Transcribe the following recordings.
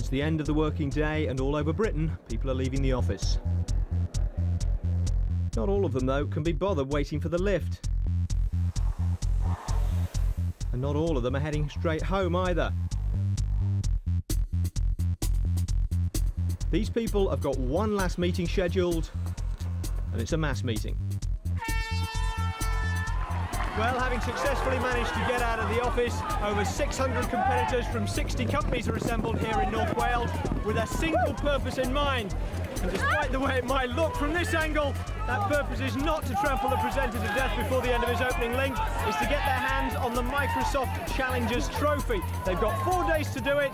It's the end of the working day and all over Britain, people are leaving the office. Not all of them, though, can be bothered waiting for the lift. And not all of them are heading straight home either. These people have got one last meeting scheduled, and it's a mass meeting. Well, having successfully managed to get out of the office, over 600 competitors from 60 companies are assembled here in North Wales with a single purpose in mind. And despite the way it might look from this angle, that purpose is not to trample the presenter to death before the end of his opening link, it's to get their hands on the Microsoft Challengers Trophy. They've got 4 days to do it,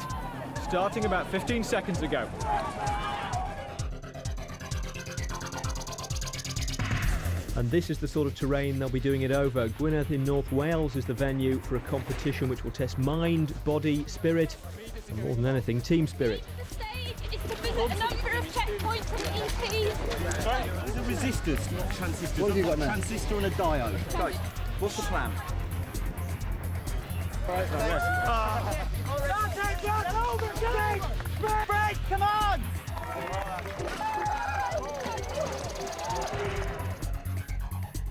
starting about 15 seconds ago. And this is the sort of terrain they'll be doing it over. Gwynedd in North Wales is the venue for a competition which will test mind, body, spirit, and more than anything, team spirit. The stage is to visit a number of checkpoints from EPs. Sorry? These are resistors, not transistors. What have you got now? Transistor and a diode. Go. What's the plan? Right, yes. Break, come on!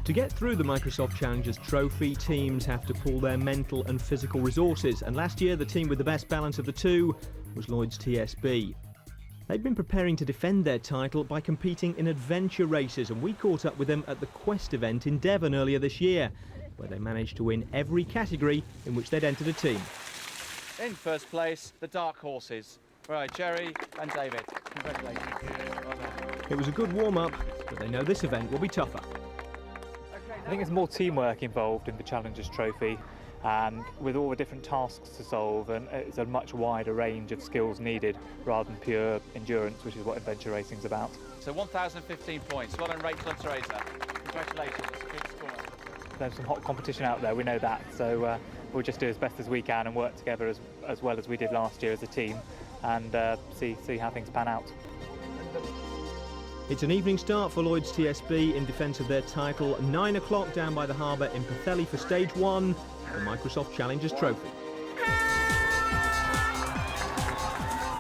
To get through the Microsoft Challengers Trophy, teams have to pool their mental and physical resources, and last year the team with the best balance of the two was Lloyds TSB. They've been preparing to defend their title by competing in adventure races, and we caught up with them at the Quest event in Devon earlier this year, where they managed to win every category in which they'd entered a team. In first place, the Dark Horses. Right, Jerry and David, congratulations. Well done. It was a good warm-up, but they know this event will be tougher. I think there's more teamwork involved in the Challengers Trophy, and with all the different tasks to solve, and it's a much wider range of skills needed rather than pure endurance, which is what adventure racing is about. So 1,015 points. Well done, Rachel and Teresa. Congratulations, it's a good score. There's some hot competition out there, we know that, so we'll just do as best as we can and work together as well as we did last year as a team, and see how things pan out. It's an evening start for Lloyds TSB in defence of their title. 9 o'clock down by the harbour in Pwllheli for stage 1, the Microsoft Challengers Trophy.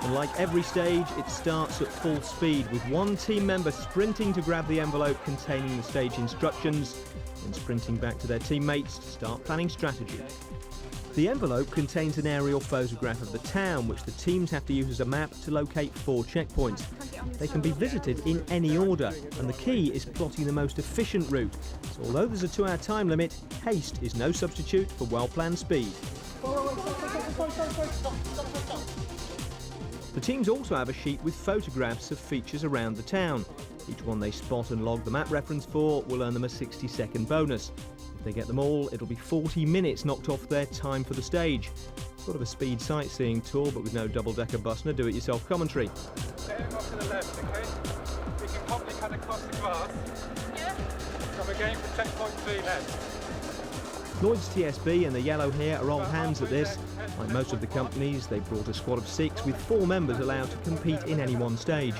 And like every stage, it starts at full speed, with one team member sprinting to grab the envelope containing the stage instructions and sprinting back to their teammates to start planning strategy. The envelope contains an aerial photograph of the town, which the teams have to use as a map to locate 4 checkpoints. They can be visited in any order, and the key is plotting the most efficient route. So although there's a 2-hour time limit, haste is no substitute for well-planned speed. The teams also have a sheet with photographs of features around the town. Each one they spot and log the map reference for will earn them a 60-second bonus. If they get them all, it'll be 40 minutes knocked off their time for the stage. Sort of a speed sightseeing tour, but with no double-decker bus and a do-it-yourself commentary. Get him off to the left, okay? We can probably cut across the grass. Yeah. So we're going for checkpoint 3 left. Lloyds TSB and the Yellow here are old hands at this. Like most of the companies, they brought a squad of 6 with 4 members allowed to compete in any one stage.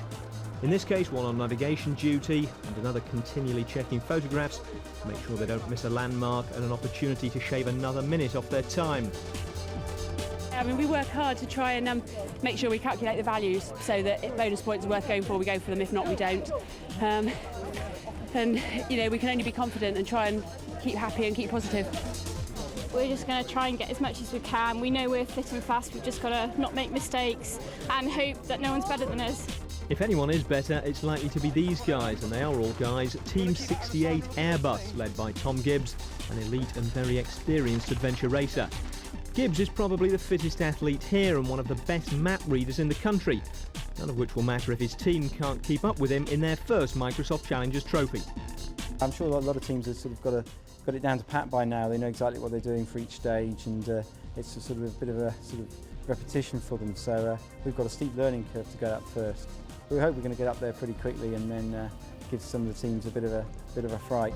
In this case, one on navigation duty and another continually checking photographs to make sure they don't miss a landmark and an opportunity to shave another minute off their time. I mean, we work hard to try and make sure we calculate the values so that if bonus points are worth going for, we go for them. If not, we don't. And, you know, we can only be confident and try and keep happy and keep positive. We're just going to try and get as much as we can. We know we're fit and fast. We've just got to not make mistakes and hope that no one's better than us. If anyone is better, it's likely to be these guys, and they are all guys. Team 68 Airbus, led by Tom Gibbs, an elite and very experienced adventure racer. Gibbs is probably the fittest athlete here and one of the best map readers in the country, none of which will matter if his team can't keep up with him in their first Microsoft Challengers Trophy. I'm sure a lot of teams have sort of got it down to pat by now. They know exactly what they're doing for each stage, and it's a sort of a bit of a sort of repetition for them. So we've got a steep learning curve to go up first. We hope we're going to get up there pretty quickly and then give some of the teams a bit of a fright.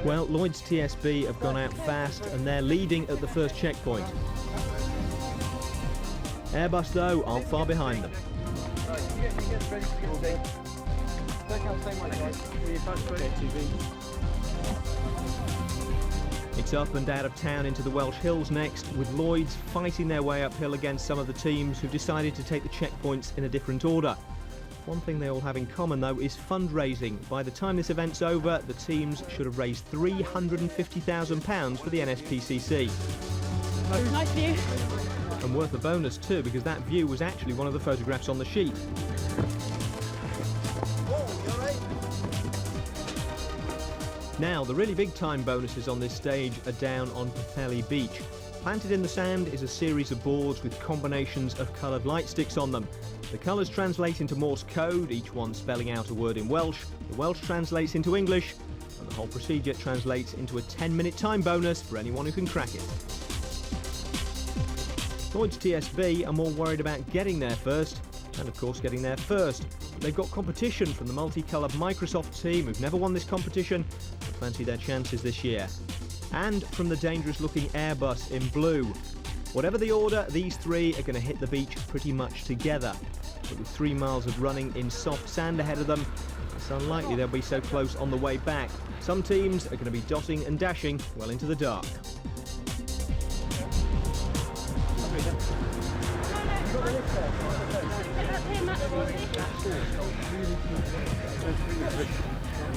Well, Lloyds TSB have gone out fast and they're leading at the first checkpoint. Airbus, though, aren't far behind them. It's up and out of town into the Welsh Hills next, with Lloyds fighting their way uphill against some of the teams who've decided to take the checkpoints in a different order. One thing they all have in common, though, is fundraising. By the time this event's over, the teams should have raised £350,000 for the NSPCC. Nice view. And worth a bonus too, because that view was actually one of the photographs on the sheet. Now, the really big time bonuses on this stage are down on Pwllheli Beach. Planted in the sand is a series of boards with combinations of coloured light sticks on them. The colours translate into Morse code, each one spelling out a word in Welsh. The Welsh translates into English, and the whole procedure translates into a 10-minute time bonus for anyone who can crack it. Lloyds TSB are more worried about getting there first, and of course getting there first. They've got competition from the multicoloured Microsoft team who've never won this competition and fancy their chances this year. And from the dangerous-looking Airbus in blue. Whatever the order, these three are going to hit the beach pretty much together. But with 3 miles of running in soft sand ahead of them, it's unlikely they'll be so close on the way back. Some teams are going to be dotting and dashing well into the dark.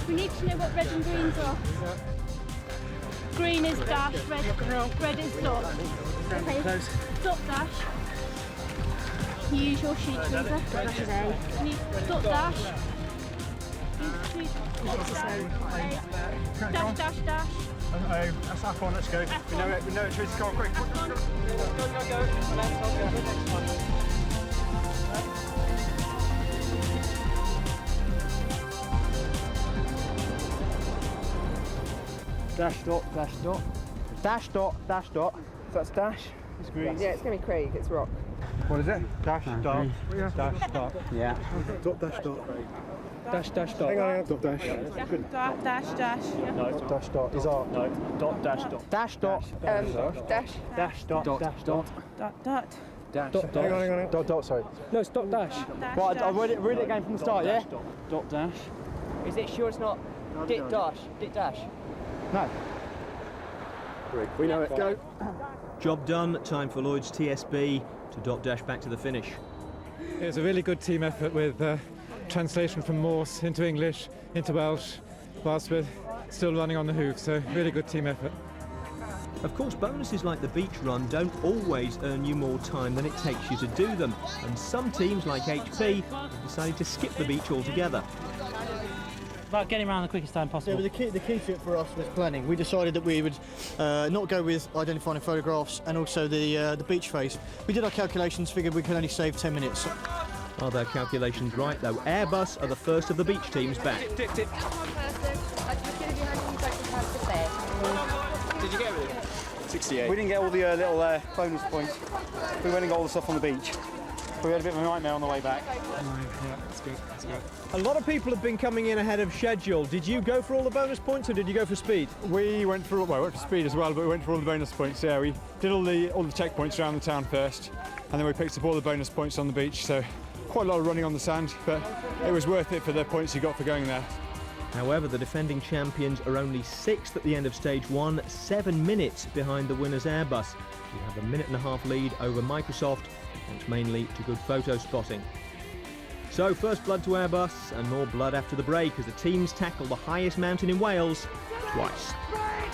We need to know what red and greens are. Green is dash, red is dot. Okay, dot dash. Use your sheet today. Dot dash. Dash, dash, dash. Oh, that's that one, let's go. We know it, Tracy, come on, quick. Dash dot, dash dot. Dash dot, dash dot. So that's dash. It's green. Yeah, it's going to be Craig, it's rock. What is it? Dash dot. Dash dot. Yeah. Dot, dash dot. Dash dash dot. Hang on, dot dash. Dot, dash, dash. Dot dash dot is our. No, dot dash dot. Dash dot. Dash. Dash dot. Dash dot. Dot, dot. Dash Dot, hang on. Dot dot, sorry. No, it's dot dash. Dash, Right, dash. I'll read it again from the start, yeah? Dot dash. Is it sure it's not dit dash? Dit dash? No. We know it. Go. Job done, time for Lloyds TSB to dot dash back to the finish. It was a really good team effort with translation from Morse into English, into Welsh, whilst we're still running on the hoof, so really good team effort. Of course, bonuses like the beach run don't always earn you more time than it takes you to do them, and some teams like HP have decided to skip the beach altogether. About getting around the quickest time possible. Yeah, the key to it for us was planning. We decided that we would not go with identifying photographs and also the beach face. We did our calculations, figured we could only save 10 minutes. Are their calculations right though? Airbus are the first of the beach teams back. Did you get everything? 68. We didn't get all the little bonus points. We went and got all the stuff on the beach. We had a bit of a nightmare on the way back. Yeah, that's good, that's good. A lot of people have been coming in ahead of schedule. Did you go for all the bonus points or did you go for speed? We went for speed as well, but we went for all the bonus points. Yeah, we did all the checkpoints around the town first, and then we picked up all the bonus points on the beach. So quite a lot of running on the sand, but it was worth it for the points you got for going there. However, the defending champions are only 6th at the end of stage 1, 7 minutes behind the winner's Airbus. We have a 1.5-minute lead over Microsoft, thanks mainly to good photo spotting. So first blood to Airbus and more blood after the break as the teams tackle the highest mountain in Wales twice.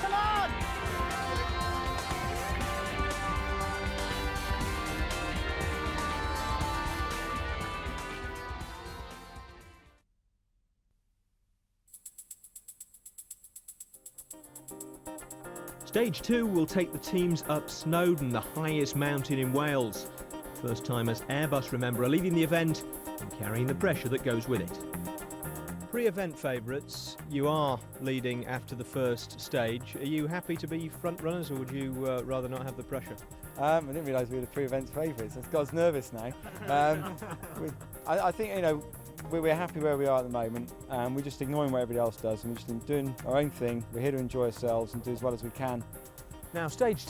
Come on! Stage 2 will take the teams up Snowdon, the highest mountain in Wales. First timers Airbus, remember, are leading the event and carrying the pressure that goes with it. Pre-event favourites, you are leading after the first stage. Are you happy to be front runners or would you rather not have the pressure? I didn't realise we were the pre-event favourites. God's nervous now. I think, you know, we're happy where we are at the moment. We're just ignoring what everybody else does and we're just doing our own thing. We're here to enjoy ourselves and do as well as we can. Now, stage